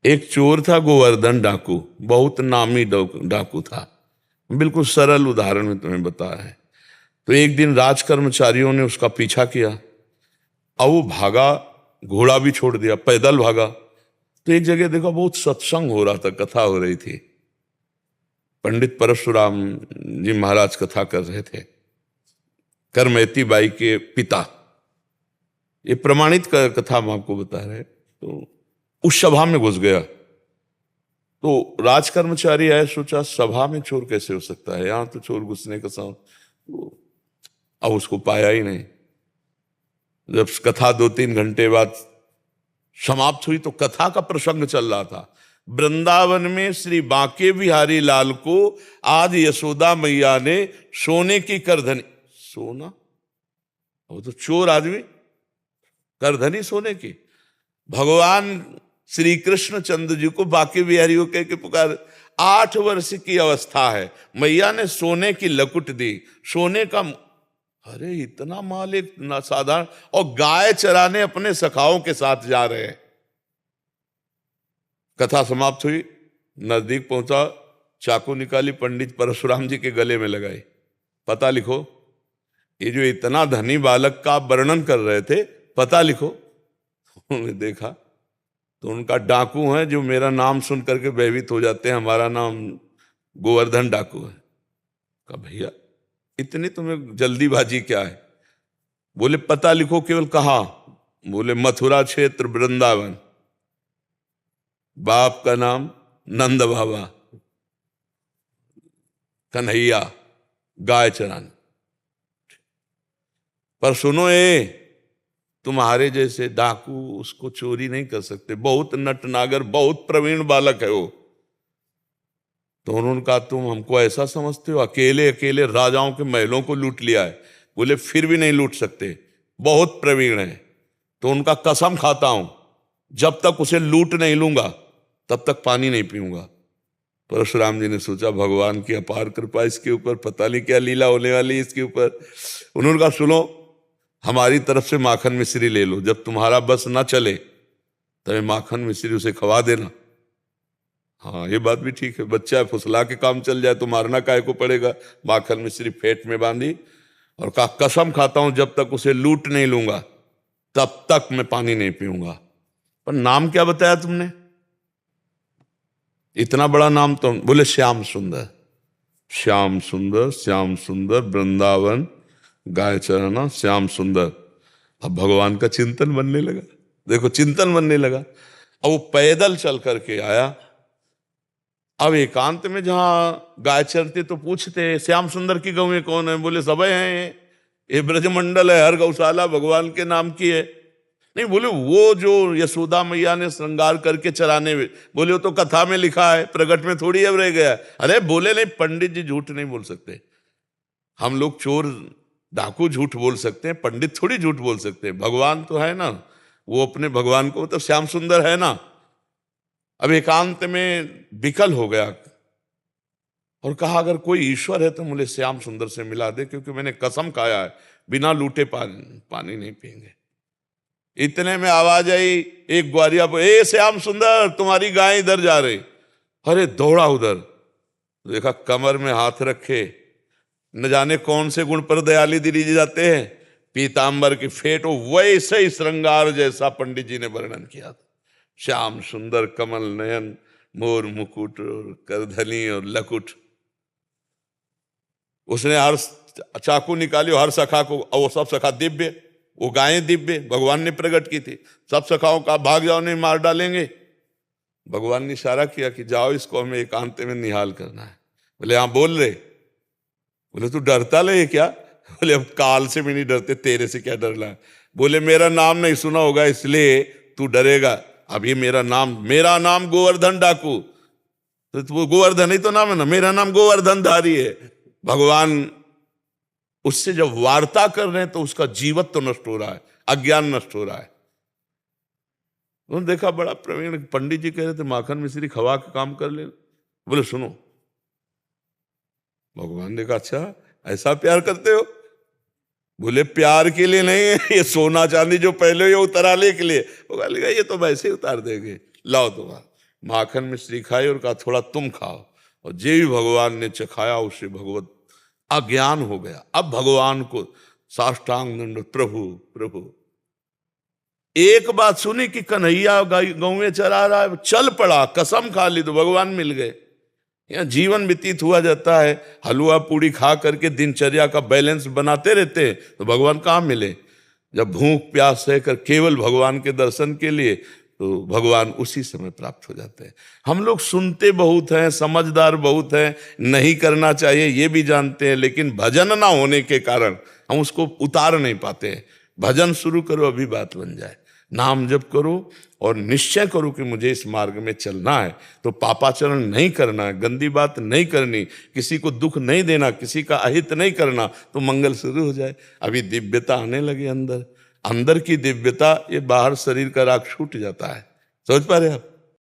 एक चोर था गोवर्धन डाकू, बहुत नामी डाकू था। बिल्कुल सरल उदाहरण में तुम्हें बताया है। तो एक दिन राज कर्मचारियों ने उसका पीछा किया और वो भागा, घोड़ा भी छोड़ दिया, पैदल भागा। तो एक जगह देखा बहुत सत्संग हो रहा था, कथा हो रही थी। पंडित परशुराम जी महाराज कथा कर रहे थे, करमैती बाई के पिता। ये प्रमाणित कथा हम आपको बता रहे हैं। तो उस सभा में घुस गया। तो राज कर्मचारी आए, सोचा सभा में चोर कैसे हो सकता है, यहां तो चोर घुसने का साउंड। तो अब उसको पाया ही नहीं। जब कथा 2-3 घंटे बाद समाप्त हुई तो कथा का प्रसंग चल रहा था। वृंदावन में श्री बांके बिहारी लाल को आज यशोदा मैया ने सोने की करधनी, सोना, वो तो चोर आदमी, करधनी सोने की। भगवान श्री कृष्ण चंद्र जी को बांके बिहारी को कह के पुकार। 8 वर्ष की अवस्था है, मैया ने सोने की लकुट दी, सोने का। अरे इतना माल एक साधारण, और गाय चराने अपने सखाओं के साथ जा रहे हैं। कथा समाप्त हुई, नजदीक पहुंचा, चाकू निकाली, पंडित परशुराम जी के गले में लगाई। पता लिखो, ये जो इतना धनी बालक का वर्णन कर रहे थे, पता लिखो। उन्होंने देखा तो उनका डाकू है जो मेरा नाम सुन करके भयभीत हो जाते हैं, हमारा नाम गोवर्धन डाकू है। कहा भैया इतनी तुम्हें जल्दीबाजी क्या है? बोले पता लिखो। केवल कहा? बोले मथुरा क्षेत्र वृंदावन, बाप का नाम नंद बाबा, कन्हैया, गाय चरान। पर सुनो, ये तुम्हारे जैसे डाकू उसको चोरी नहीं कर सकते, बहुत नटनागर, बहुत प्रवीण बालक है वो। तो उन्होंने कहा तुम हमको ऐसा समझते हो, अकेले अकेले राजाओं के महलों को लूट लिया है। बोले फिर भी नहीं लूट सकते, बहुत प्रवीण है। तो उनका कसम खाता हूं, जब तक उसे लूट नहीं लूंगा तब तक पानी नहीं पीऊंगा। परशुराम जी ने सोचा भगवान की अपार कृपा इसके ऊपर, पता नहीं क्या लीला होने वाली इसके ऊपर। उन्होंने कहा सुनो, हमारी तरफ से माखन मिश्री ले लो, जब तुम्हारा बस ना चले तब माखन मिश्री उसे खवा देना। हाँ ये बात भी ठीक है, बच्चा है, फुसला के काम चल जाए तो मारना काहे को पड़ेगा। माखन मिश्री फेंट में बांधी और कहा कसम खाता हूं जब तक उसे लूट नहीं लूंगा तब तक मैं पानी नहीं पीऊंगा। पर नाम क्या बताया तुमने? इतना बड़ा नाम तो। बोले श्याम सुंदर। श्याम सुंदर, श्याम सुंदर, वृंदावन, गाय चराना, श्याम सुंदर। अब भगवान का चिंतन बनने लगा। देखो चिंतन बनने लगा। अब वो पैदल चल करके आया। अब एकांत में जहां गाय चरते तो पूछते श्याम सुंदर की गौएं कौन है? बोले सब हैं, ये ब्रजमंडल है, हर गौशाला भगवान के नाम की है। नहीं, बोले वो जो यशोदा मैया ने श्रृंगार करके चराने में, बोले वो तो कथा में लिखा है, प्रकट में थोड़ी अब रह गया। अरे बोले नहीं, पंडित जी झूठ नहीं बोल सकते। हम लोग चोर डाकू झूठ बोल सकते हैं, पंडित थोड़ी झूठ बोल सकते हैं। भगवान तो है ना, वो अपने भगवान को मतलब श्याम सुंदर है ना। अब एकांत में विकल हो गया और कहा अगर कोई ईश्वर है तो मुझे श्याम सुंदर से मिला दे, क्योंकि मैंने कसम खाया है बिना लूटे पानी नहीं पिएंगे। इतने में आवाज आई एक ग्वारिया पर, ए श्याम सुंदर तुम्हारी गाय इधर जा रही। अरे दौड़ा उधर, देखा कमर में हाथ रखे, न जाने कौन से गुण पर दयाली दिली जाते हैं, पीतांबर की फेट, वैसे ही श्रृंगार जैसा पंडित जी ने वर्णन किया था। श्याम सुंदर, कमल नयन, मोर मुकुट और करधनी और लकुट। उसने हर चाकू निकाली, हर सखा को, और वो सब सखा दिव्य, वो गायें दिव्य भगवान ने प्रकट की थी। सब सखाओं का भाग जाओ नहीं मार डालेंगे। भगवान ने इशारा किया कि जाओ इसको हमें एकांत में निहाल करना है। बोले हाँ बोल रहे। बोले तू डरता ले क्या? बोले अब काल से भी नहीं डरते, तेरे से क्या डरना है? बोले मेरा नाम नहीं सुना होगा इसलिए तू डरेगा। अब ये मेरा नाम गोवर्धन डाकू, तो गोवर्धन ही तो नाम है ना, मेरा नाम गोवर्धन धारी है। भगवान उससे जब वार्ता कर रहे हैं तो उसका जीवत्व तो नष्ट हो रहा है, अज्ञान नष्ट हो रहा है। उन्होंने देखा बड़ा प्रवीण पंडित जी कह रहे थे माखन मिश्री खवा के काम कर ले। बोले सुनो, भगवान ने कहा अच्छा ऐसा प्यार करते हो? बोले प्यार के लिए नहीं है, ये सोना चांदी जो पहले ये उतराले के लिए। वो कहा ये तो वैसे ही उतार देंगे, लाओ तुम्हारा। माखन मिश्री खाई और कहा थोड़ा तुम खाओ, और जे भी भगवान ने चखाया उसे भगवत अज्ञान हो गया। अब भगवान को साष्टांग दंड, प्रभु प्रभु। एक बात सुनी कि कन्हैया गाँव में चला रहा है, चल पड़ा, कसम खा ली तो भगवान मिल गए। यहाँ जीवन व्यतीत हुआ जाता है, हलवा पूड़ी खा करके दिनचर्या का बैलेंस बनाते रहते हैं, तो भगवान कहाँ मिले? जब भूख प्यास सहकर केवल भगवान के दर्शन के लिए, तो भगवान उसी समय प्राप्त हो जाते हैं। हम लोग सुनते बहुत हैं, समझदार बहुत हैं, नहीं करना चाहिए ये भी जानते हैं, लेकिन भजन ना होने के कारण हम उसको उतार नहीं पाते हैं। भजन शुरू करो, अभी बात बन जाए। नाम जप करो और निश्चय करो कि मुझे इस मार्ग में चलना है, तो पापाचरण नहीं करना है, गंदी बात नहीं करनी, किसी को दुख नहीं देना, किसी का अहित नहीं करना, तो मंगल शुरू हो जाए। अभी दिव्यता आने लगे अंदर, अंदर की दिव्यता, ये बाहर शरीर का राग छूट जाता है। समझ पा रहे आप?